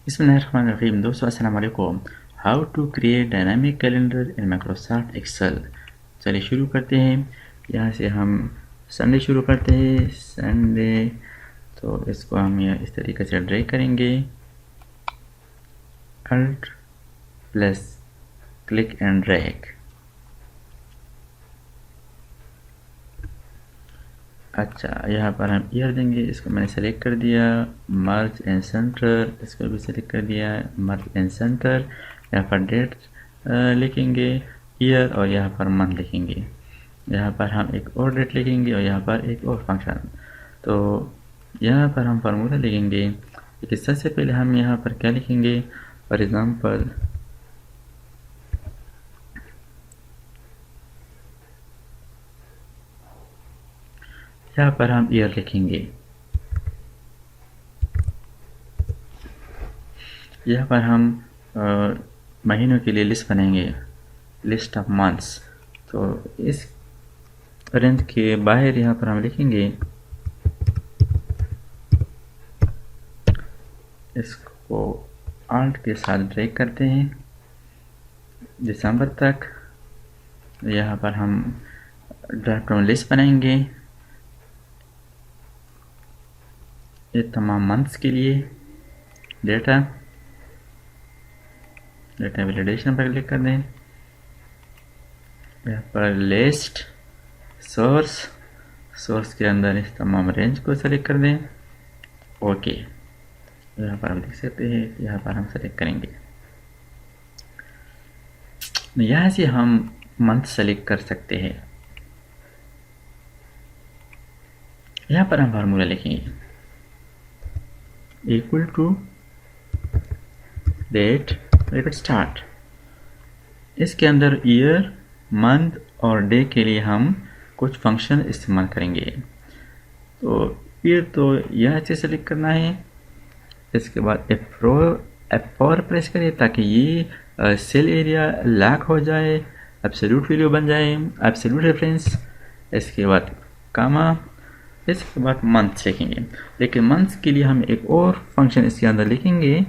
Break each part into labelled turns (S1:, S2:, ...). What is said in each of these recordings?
S1: बिस्मिल्लाहिर्रहमानिर्रहीम। दोस्तों अस्सलाम वालेकुम। How to create dynamic calendar in Microsoft Excel. चलिए शुरू करते हैं। यहाँ से हम संडे शुरू करते हैं। संडे तो इसको हम इस तरीके से ड्रैग करेंगे, alt plus click and drag. अच्छा, यहाँ पर हम ईयर देंगे, इसको मैंने सेलेक्ट कर दिया। मर्ज एंड सेंटर, इसको भी सेलेक्ट कर दिया, मर्ज एंड सेंटर। यहाँ पर डेट लिखेंगे, ईयर, और यहाँ पर मंथ लिखेंगे। यहाँ पर हम एक और डेट लिखेंगे और यहाँ पर एक और फंक्शन। तो यहाँ पर हम फार्मूला लिखेंगे, लेकिन सबसे पहले हम यहाँ पर क्या लिखेंगे। फॉर एग्ज़ाम्पल यहाँ पर हम ईयर लिखेंगे। यहाँ पर हम महीनों के लिए लिस्ट बनाएंगे, लिस्ट ऑफ मंथ्स। तो इस रेंज के बाहर यहाँ पर हम लिखेंगे, इसको आल्ट के साथ ड्रैग करते हैं दिसंबर तक। यहाँ पर हम ड्राफ्ट लिस्ट बनाएंगे, ये तमाम मंथ्स के लिए। डेटा वैलिडेशन पर क्लिक कर दें। यहाँ पर लिस्ट सोर्स के अंदर इस तमाम रेंज को सेलेक्ट कर दें। ओके, यहाँ पर हम देख सकते हैं, यहाँ पर हम सेलेक्ट करेंगे। यहाँ से हम मंथ सेलेक्ट कर सकते हैं। यहाँ पर हम फार्मूला लिखेंगे, equal to date bracket start. इसके अंदर ईयर, मंथ और डे के लिए हम कुछ फंक्शन इस्तेमाल करेंगे। तो ईयर तो यहाँ से सेलेक्ट करना है। इसके बाद F4 प्रेस करिए ताकि ये सेल एरिया लॉक हो जाए, एब्सोल्यूट वैल्यू बन जाए, एब्सोल्यूट रेफरेंस। इसके बाद कामा, इसके बाद मंथ लिखेंगे। लेकिन मंथ्स के लिए हम एक और फंक्शन इसके अंदर लिखेंगे,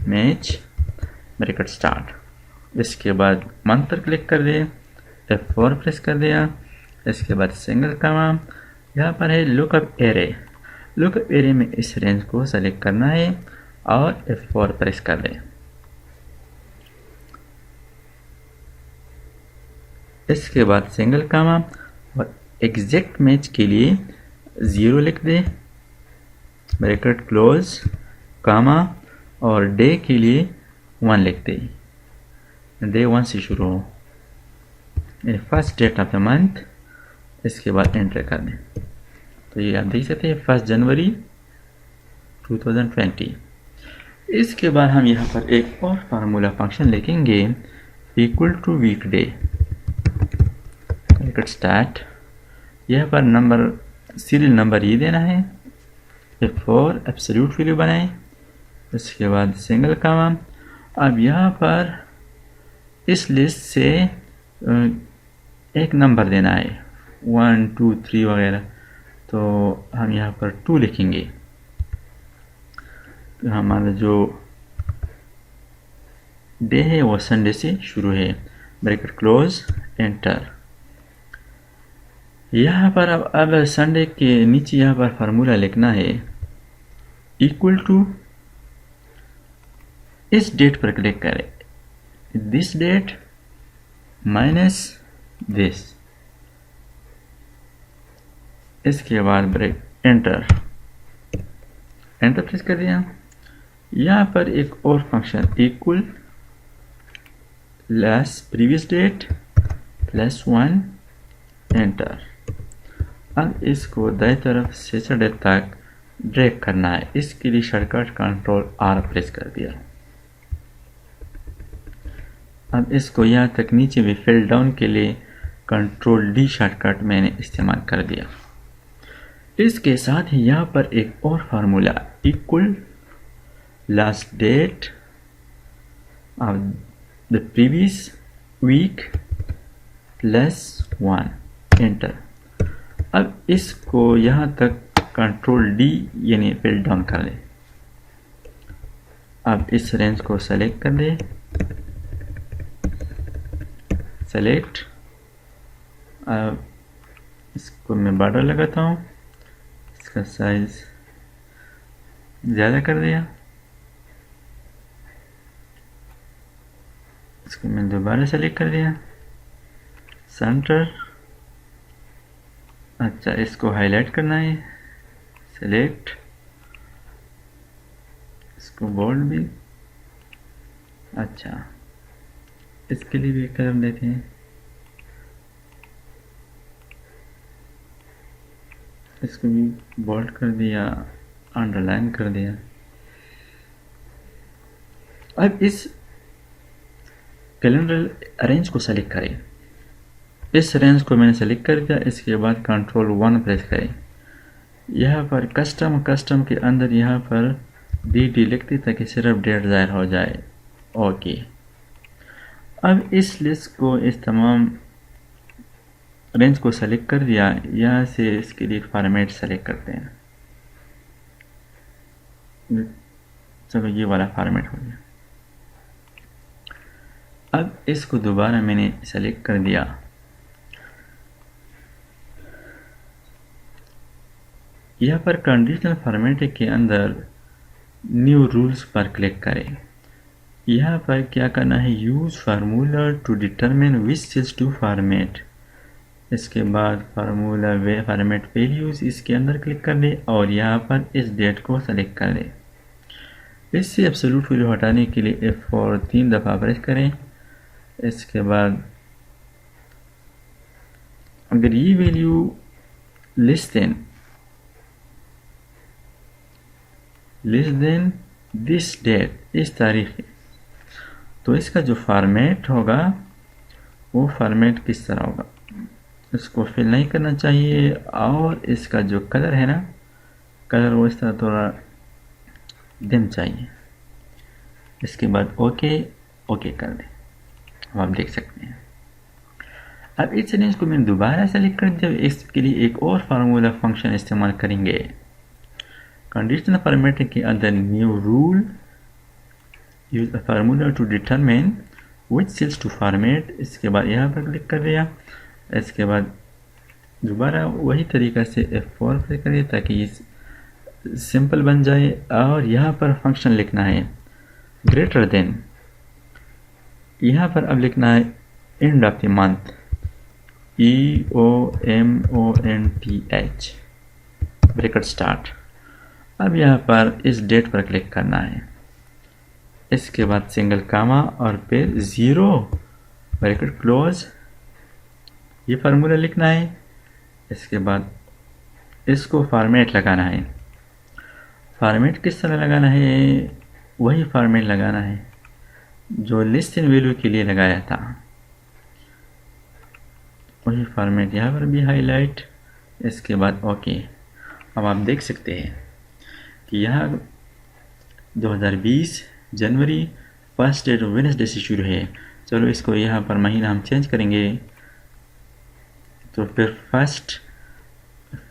S1: मैच ब्रैकेट स्टार्ट। इसके बाद मंथ पर क्लिक कर दे, F4 प्रेस कर दिया। इसके बाद सिंगल कामा, यहाँ पर है लुकअप एरे। लुकअप एरे में इस रेंज को सेलेक्ट करना है और F4 प्रेस कर दे। इसके बाद सिंगल कामा और एग्जैक्ट मैच के लिए 0 लिख दे, ब्रैकेट क्लोज, कामा, और डे के लिए 1 लिख दे। डे 1 से शुरू हो, first date of the month. इसके बाद एंटर कर दें। तो ये आप देख सकते हैं 1 जनवरी 2020। इसके बाद हम यहाँ पर एक और फार्मूला फंक्शन लिखेंगे, equal to weekday bracket start. यहाँ पर नंबर, सीरियल नंबर ये देना है। F4 एब्सोल्यूट वैल्यू बनाएं। इसके बाद सिंगल कामा। अब यहाँ पर इस लिस्ट से एक नंबर देना है, 1 2 3 वगैरह। तो हम यहाँ पर 2 लिखेंगे। तो हमारा जो डे है वो संडे से शुरू है, ब्रैकेट क्लोज, एंटर। यहाँ पर अब संडे के नीचे यहाँ पर फार्मूला लिखना है, इक्वल टू, इस डेट पर क्लिक करें, दिस डेट माइनस दिस। इसके बाद ब्रेक, एंटर प्रेस कर दिया। यहाँ पर एक और function, equal less previous date plus 1, enter. अब इसको दाएं तरफ से सैटरडे तक ड्रैग करना है। इसके लिए शॉर्टकट Ctrl+R प्रेस कर दिया। अब इसको यहाँ तक नीचे भी फिल डाउन के लिए Ctrl+D शॉर्टकट मैंने इस्तेमाल कर दिया। इसके साथ ही यहाँ पर एक और formula, equal last date of the previous week plus 1, enter. अब इसको यहाँ तक Ctrl+D यानी फिल डाउन कर लें। अब इस रेंज को सेलेक्ट कर दे, सेलेक्ट। अब इसको मैं बॉर्डर लगाता हूँ, इसका साइज ज़्यादा कर दिया, इसको मैं दोबारा सेलेक्ट कर दिया, सेंटर। अच्छा, इसको हाईलाइट करना है, सेलेक्ट, इसको बोल्ड भी। अच्छा, इसके लिए भी कलर देते हैं, इसको भी बोल्ड कर दिया, अंडरलाइन कर दिया। अब इस कैलेंडर अरेंज को सेलेक्ट करें, इस रेंज को मैंने सेलेक्ट कर दिया। इसके बाद कंट्रोल 1 प्रेस करें, यहाँ पर कस्टम के अंदर यहाँ पर डी लिखती ताकि सिर्फ डेट ज़ाहिर हो जाए। ओके, अब इस लिस्ट को, इस तमाम रेंज को सेलेक्ट कर दिया। यहाँ से इसके लिए फॉर्मेट सेलेक्ट करते हैं, चलो ये वाला फॉर्मेट हो गया। अब इसको दोबारा मैंने सेलेक्ट कर दिया, यहाँ पर कंडीशनल फॉर्मेट के अंदर न्यू रूल्स पर क्लिक करें। यहाँ पर क्या करना है, use formula to determine which cells to format. इसके बाद फार्मूला वे फॉर्मेट वैल्यूज़, इसके अंदर क्लिक कर दें और यहाँ पर इस डेट को सेलेक्ट कर दें। इससे एब्सोल्यूट वैल्यू हटाने के लिए F4 3 दफ़ा प्रेस करें। इसके बाद अगर ये value less than this date, इस तारीख, तो इसका जो फॉर्मेट होगा वो फॉर्मेट किस तरह होगा, इसको फिल नहीं करना चाहिए। और इसका जो कलर है ना, कलर वो इस तरह थोड़ा डिम चाहिए। इसके बाद ओके कर दें, अब आप देख सकते हैं। अब इस रेंज को मैंने दोबारा सेलेक्ट कर दिया। इसके लिए एक और फार्मूला फंक्शन इस्तेमाल करेंगे, कंडीशनल फॉर्मेटिंग के अंदर new rule, use a formula to determine which cells to format. इसके बाद यहाँ पर क्लिक कर दिया। इसके बाद दोबारा वही तरीका से F4 पे करिए ताकि ये सिंपल बन जाए। और यहाँ पर फंक्शन लिखना है ग्रेटर देन, यहाँ पर अब लिखना है end of the month, EOMONTH bracket start. अब यहाँ पर इस डेट पर क्लिक करना है। इसके बाद सिंगल कामा और फिर 0 ब्रैकेट क्लोज, ये फार्मूला लिखना है। इसके बाद इसको फॉर्मेट लगाना है। फॉर्मेट किस तरह लगाना है, वही फॉर्मेट लगाना है जो लिस्ट इन वैल्यू के लिए लगाया था, वही फॉर्मेट यहाँ पर भी हाईलाइट। इसके बाद ओके। अब आप देख सकते हैं कि यहाँ 2020 जनवरी फर्स्ट डेट वेडनेसडे से शुरू है। चलो इसको यहाँ पर महीना हम चेंज करेंगे, तो फिर 1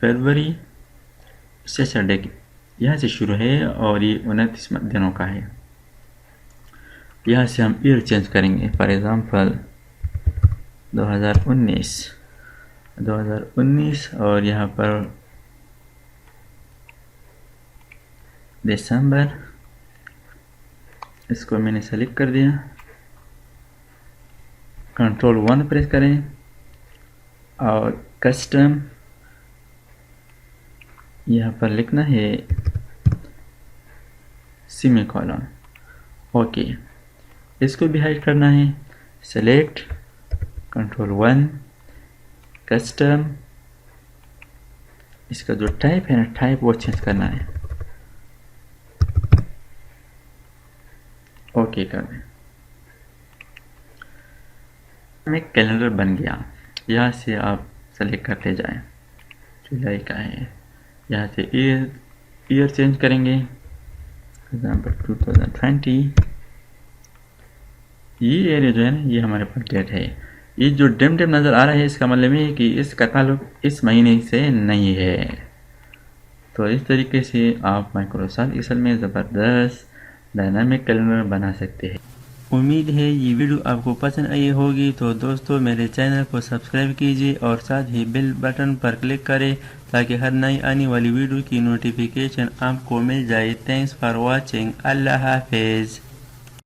S1: फरवरी सैटरडे यहाँ से शुरू है और ये 29 दिनों का है। यहाँ से हम ईयर चेंज करेंगे, फॉर एग्ज़ाम्पल 2019 और यहाँ पर दिसंबर। इसको मैंने सेलेक्ट कर दिया, कंट्रोल 1 प्रेस करें और कस्टम यहाँ पर लिखना है सेमीकोलन। ओके, इसको भी हाइड करना है, सेलेक्ट, कंट्रोल 1, कस्टम। इसका जो टाइप है ना, टाइप वो चेंज करना है, ओके कर दें। एक कैलेंडर बन गया। यहाँ से आप सेलेक्ट करते जाएं, जुलाई का है, यहाँ से ईयर चेंज करेंगे, एग्जाम्पल 2020। ये एरिया जो है ना, ये हमारे पास डेट है। ये जो डिम नज़र आ रहा है, इसका मतलब ये है कि इसका ताल्लुक इस महीने से नहीं है। तो इस तरीके से आप माइक्रोसॉफ्ट एक्सेल में ज़बरदस्त डायनामिक कैलेंडर बना सकते हैं।
S2: उम्मीद है ये वीडियो आपको पसंद आई होगी। तो दोस्तों मेरे चैनल को सब्सक्राइब कीजिए और साथ ही बेल बटन पर क्लिक करें ताकि हर नई आने वाली वीडियो की नोटिफिकेशन आपको मिल जाए। Thanks for watching. अल्लाह हाफिज़।